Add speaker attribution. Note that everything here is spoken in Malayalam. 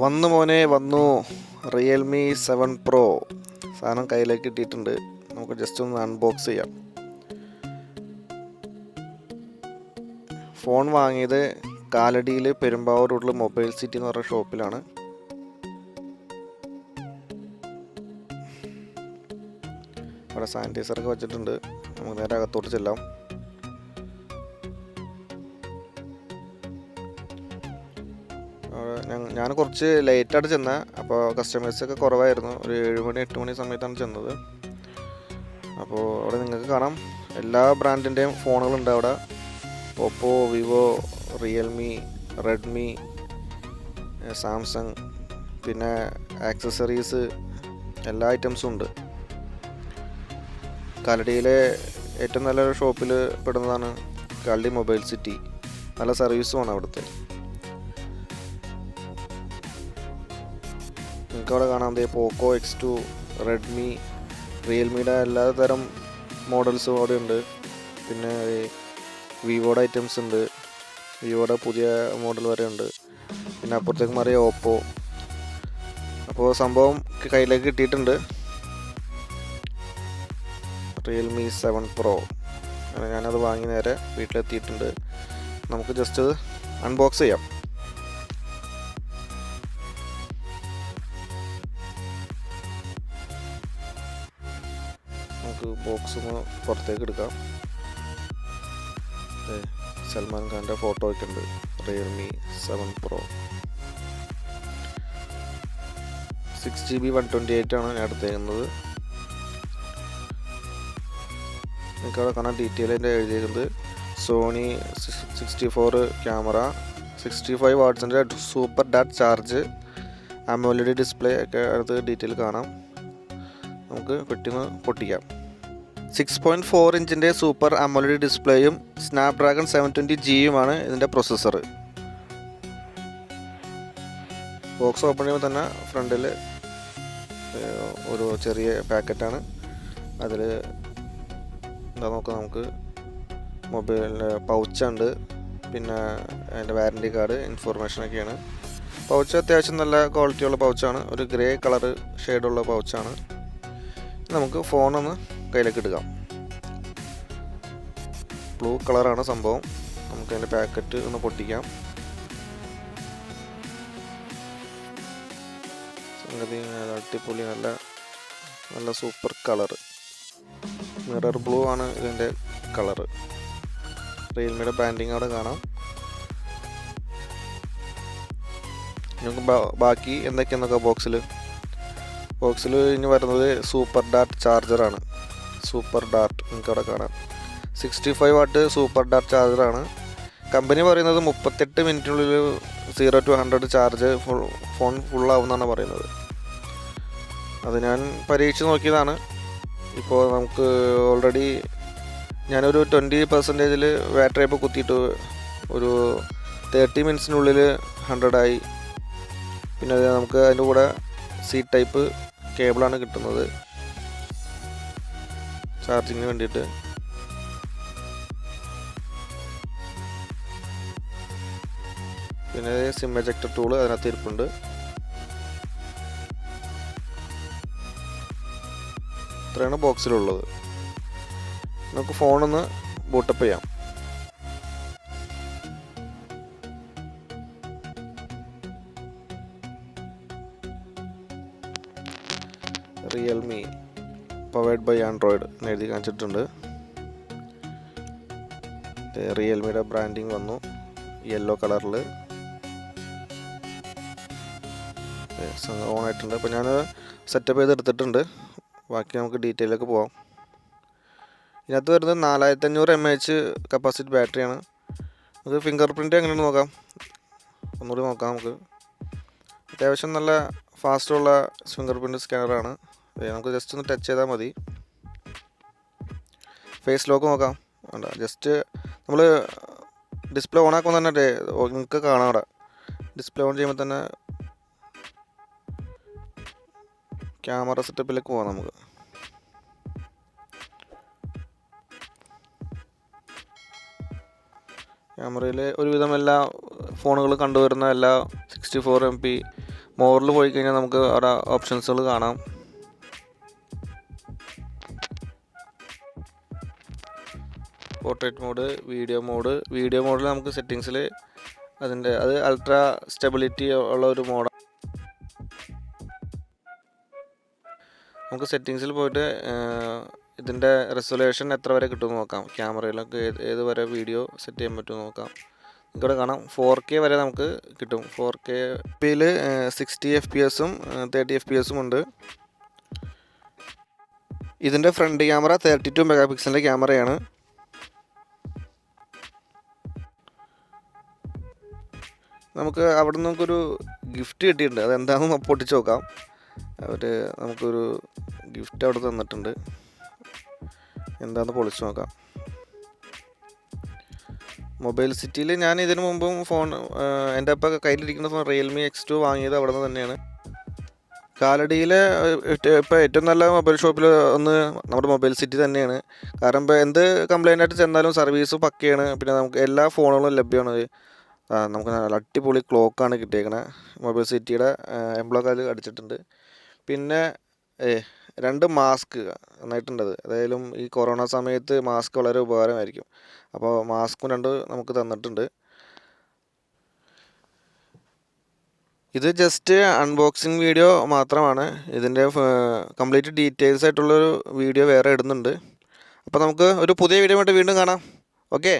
Speaker 1: വന്നു മോനെ വന്നു. റിയൽമി 7 Pro സാധനം കയ്യിലേക്ക് കിട്ടിയിട്ടുണ്ട്. നമുക്ക് ജസ്റ്റ് ഒന്ന് അൺബോക്സ് ചെയ്യാം. ഫോൺ വാങ്ങിയത് കാലടിയിൽ പെരുമ്പാവൂർ റോഡിൽ മൊബൈൽ സിറ്റി എന്ന് പറഞ്ഞ ഷോപ്പിലാണ്. അവിടെ സാനിറ്റൈസറൊക്കെ വെച്ചിട്ടുണ്ട്. നമുക്ക് നേരെ അകത്തോട്ട് ചെല്ലാം. ഞാൻ കുറച്ച് ലേറ്റായിട്ട് ചെന്ന, അപ്പോൾ കസ്റ്റമേഴ്സൊക്കെ കുറവായിരുന്നു. ഒരു 7 മണി 8 മണി സമയത്താണ് ചെന്നത്. അപ്പോൾ അവിടെ നിങ്ങൾക്ക് കാണാം എല്ലാ ബ്രാൻഡിൻ്റെയും ഫോണുകളുണ്ട് അവിടെ. Oppo, Vivo, Realme, Redmi, Samsung, പിന്നെ ആക്സസറീസ് എല്ലാ ഐറ്റംസും ഉണ്ട്. കാലടിയിലെ ഏറ്റവും നല്ലൊരു ഷോപ്പിൽ പെടുന്നതാണ് കാലടി മൊബൈൽ സിറ്റി. നല്ല സർവീസുമാണ് അവിടുത്തെ. നിങ്ങൾക്ക് അവിടെ കാണാം പോക്കോ X2, റെഡ്മി, റിയൽമിയുടെ എല്ലാ തരം മോഡൽസും അവിടെ ഉണ്ട്. പിന്നെ വിവോയുടെ ഐറ്റംസ് ഉണ്ട്. വിവോയുടെ പുതിയ മോഡൽ വരെ ഉണ്ട്. പിന്നെ അപ്പുറത്തേക്ക് മാറിയ ഓപ്പോ. അപ്പോൾ സംഭവം കയ്യിലേക്ക് കിട്ടിയിട്ടുണ്ട്. Realme 7 Pro. ഞാനത് വാങ്ങി നേരെ വീട്ടിലെത്തിയിട്ടുണ്ട്. നമുക്ക് ജസ്റ്റ് അത് അൺബോക്സ് ചെയ്യാം. നമുക്ക് ബോക്സ് ഒന്ന് പുറത്തേക്ക് എടുക്കാം. സൽമാൻ ഖാൻ്റെ ഫോട്ടോ ഒക്കെ ഉണ്ട്. റിയൽമി 7 Pro 6GB 128 ആണ് ഞാൻ എടുത്തേക്കുന്നത്. നിങ്ങൾക്ക് അവിടെ കാണാൻ ഡീറ്റെയിൽ അതിൻ്റെ എഴുതിയിരിക്കുന്നത് സോണി 64 ക്യാമറ, 65 വാട്ട്സിൻ്റെ സൂപ്പർ ഡാറ്റ് ചാർജ്, അമോലെഡ് ഡിസ്പ്ലേ ഒക്കെ അടുത്ത് ഡീറ്റെയിൽ കാണാം. നമുക്ക് പെട്ടെന്ന് പൊട്ടിക്കാം. 6.4 ഇഞ്ചിൻ്റെ സൂപ്പർ അമോലെഡ് ഡിസ്പ്ലേയും സ്നാപ്ഡ്രാഗൺ 720Gയുമാണ് ഇതിൻ്റെ പ്രൊസസ്സർ. ബോക്സ് ഓപ്പൺ ചെയ്യുമ്പോൾ തന്നെ ഫ്രണ്ടിൽ ഒരു ചെറിയ പാക്കറ്റാണ്. അതിൽ എന്താ നോക്കാം, നമുക്ക് മൊബൈലിൻ്റെ പൗച്ചുണ്ട്, പിന്നെ അതിൻ്റെ വാറൻറ്റി കാർഡ്, ഇൻഫോർമേഷനൊക്കെയാണ്. പൗച്ച് അത്യാവശ്യം നല്ല ക്വാളിറ്റിയുള്ള പൗച്ചാണ്. ഒരു ഗ്രേ കളർ ഷെയ്ഡുള്ള പൗച്ചാണ്. നമുക്ക് ഫോണൊന്ന് കയ്യിലേക്ക് എടുക്കാം. ബ്ലൂ കളറാണ് സംഭവം. നമുക്ക് അതിൻ്റെ പാക്കറ്റ് ഒന്ന് പൊട്ടിക്കാം. സംഗതി അടിപൊളി, നല്ല സൂപ്പർ കളറ്. മിറർ ബ്ലൂ ആണ് ഇതിൻ്റെ കളറ്. റിയൽമിയുടെ ബ്രാൻഡിങ് അവിടെ കാണാം. നമുക്ക് ബാക്കി എന്തൊക്കെയാണെന്നൊക്കെ ബോക്സിൽ ഇനി വരുന്നത് സൂപ്പർ ഡാറ്റ് ചാർജറാണ്. സൂപ്പർ ഡാറ്റ് നിങ്ങൾക്ക് അവിടെ കാണാം. 65 വാട്ട് സൂപ്പർ ഡാറ്റ് ചാർജറാണ്. കമ്പനി പറയുന്നത് 38 മിനിറ്റിനുള്ളിൽ 0 to 100 ചാർജ് ഫോൺ ഫുള്ളാവുമെന്നാണ് പറയുന്നത്. അത് ഞാൻ പരീക്ഷിച്ച് നോക്കിയതാണ്. ഇപ്പോൾ നമുക്ക് ഓൾറെഡി ഞാനൊരു 20% ബാറ്ററി ഇപ്പോൾ കുത്തിയിട്ട് ഒരു 30 മിനിറ്റ്സിനുള്ളിൽ 100 ആയി. പിന്നെ നമുക്ക് അതിൻ്റെ കൂടെ സി ടൈപ്പ് കേബിളാണ് കിട്ടുന്നത് ചാർജിങ്ങിന് വേണ്ടിയിട്ട്. പിന്നെ സിം എജക്ടർ ടൂള് അതിനകത്ത് ഇരിപ്പുണ്ട്. ഇത്രയാണ് ബോക്സിലുള്ളത്. നമുക്ക് ഫോണൊന്ന് ബൂട്ടപ്പ് ചെയ്യാം. റിയൽമി പവേർഡ് ബൈ ആൻഡ്രോയിഡ് എന്ന് എഴുതി കാണിച്ചിട്ടുണ്ട്. റിയൽമിയുടെ ബ്രാൻഡിങ് വന്നു യെല്ലോ കളറിൽ ഓൺ ആയിട്ടുണ്ട്. അപ്പോൾ ഞാൻ സെറ്റപ്പ് ചെയ്തെടുത്തിട്ടുണ്ട്. ബാക്കി നമുക്ക് ഡീറ്റെയിലൊക്കെ പോവാം. ഇതിനകത്ത് വരുന്നത് 4500 mAh കപ്പാസിറ്റി ബാറ്ററിയാണ്. നമുക്ക് ഫിംഗർ പ്രിൻ്റ് എങ്ങനെയാണ് നോക്കാം, ഒന്നുകൂടി നോക്കാം. നമുക്ക് അത്യാവശ്യം നല്ല ഫാസ്റ്റുള്ള ഫിംഗർ പ്രിൻ്റ് സ്കാനറാണ്. നമുക്ക് ജസ്റ്റ് ഒന്ന് ടച്ച് ചെയ്താൽ മതി. ഫേസ് ലോക്ക് നോക്കാം. വേണ്ട, ജസ്റ്റ് നമ്മൾ ഡിസ്പ്ലേ ഓൺ ആക്കുമ്പോൾ തന്നെ നിങ്ങൾക്ക് കാണാം. അവിടെ ഡിസ്പ്ലേ ഓൺ ചെയ്യുമ്പോൾ തന്നെ ക്യാമറ സെറ്റപ്പിലേക്ക് പോകാം. നമുക്ക് ക്യാമറയിൽ ഒരുവിധം എല്ലാ ഫോണുകൾ കണ്ടുവരുന്ന എല്ലാ 64 MP മോറിൽ പോയി കഴിഞ്ഞാൽ നമുക്ക് അവിടെ ഓപ്ഷൻസുകൾ കാണാം. പോർട്രേറ്റ് മോഡ്, വീഡിയോ മോഡിൽ നമുക്ക് സെറ്റിങ്സിൽ അത് അൾട്രാ സ്റ്റെബിലിറ്റി ഉള്ള ഒരു മോഡാണ്. നമുക്ക് സെറ്റിങ്സിൽ പോയിട്ട് ഇതിൻ്റെ റെസൊല്യൂഷൻ എത്ര വരെ കിട്ടുമെന്ന് നോക്കാം. ക്യാമറയിലൊക്കെ ഏത് വരെ വീഡിയോ സെറ്റ് ചെയ്യാൻ പറ്റുമെന്ന് നോക്കാം. ഇവിടെ കാണാം 4K വരെ നമുക്ക് കിട്ടും. 4K യിൽ 60 FPS 30 FPS ഉണ്ട്. ഇതിൻ്റെ ഫ്രണ്ട് ക്യാമറ 32 മെഗാ ക്യാമറയാണ്. നമുക്ക് അവിടെ നിന്ന് നമുക്കൊരു ഗിഫ്റ്റ് കിട്ടിയിട്ടുണ്ട്. അതെന്താണെന്ന് പൊട്ടിച്ച് നോക്കാം. നമുക്കൊരു ഗിഫ്റ്റ് അവിടെ തന്നിട്ടുണ്ട്. എന്താണെന്ന് പൊളിച്ച് നോക്കാം. മൊബൈൽ സിറ്റിയിൽ ഞാൻ ഇതിനു മുമ്പും എൻ്റെ ഇപ്പോൾ കയ്യിലിരിക്കുന്ന ഫോൺ Realme X2 വാങ്ങിയത് അവിടെ നിന്ന് തന്നെയാണ്. കാലടിയിൽ ഇപ്പോൾ ഏറ്റവും നല്ല മൊബൈൽ ഷോപ്പിൽ ഒന്ന് നമ്മുടെ മൊബൈൽ സിറ്റി തന്നെയാണ്. കാരണം ഇപ്പോൾ എന്ത് കംപ്ലൈൻ്റ് ആയിട്ട് ചെന്നാലും സർവീസ് പക്കയാണ്. പിന്നെ നമുക്ക് എല്ലാ ഫോണുകളും ലഭ്യമാണ്. നമുക്ക് നല്ല അടിപൊളി ക്ലോക്കാണ് കിട്ടിയേക്കണത്. മൊബൈൽ സിറ്റിയുടെ എംബ്ലം അതിൽ അടിച്ചിട്ടുണ്ട്. പിന്നെ 2 മാസ്ക് നന്നായിട്ടുണ്ടത്. ഏതായാലും ഈ കൊറോണ സമയത്ത് മാസ്ക് വളരെ ഉപകാരമായിരിക്കും. അപ്പോൾ മാസ്കും 2 നമുക്ക് തന്നിട്ടുണ്ട്. ഇത് ജസ്റ്റ് അൺബോക്സിങ് വീഡിയോ മാത്രമാണ്. ഇതിൻ്റെ കംപ്ലീറ്റ് ഡീറ്റെയിൽസ് ആയിട്ടുള്ളൊരു വീഡിയോ വേറെ ഇടുന്നുണ്ട്. അപ്പോൾ നമുക്ക് ഒരു പുതിയ വീഡിയോ ആയിട്ട് വീണ്ടും കാണാം. ഓക്കെ.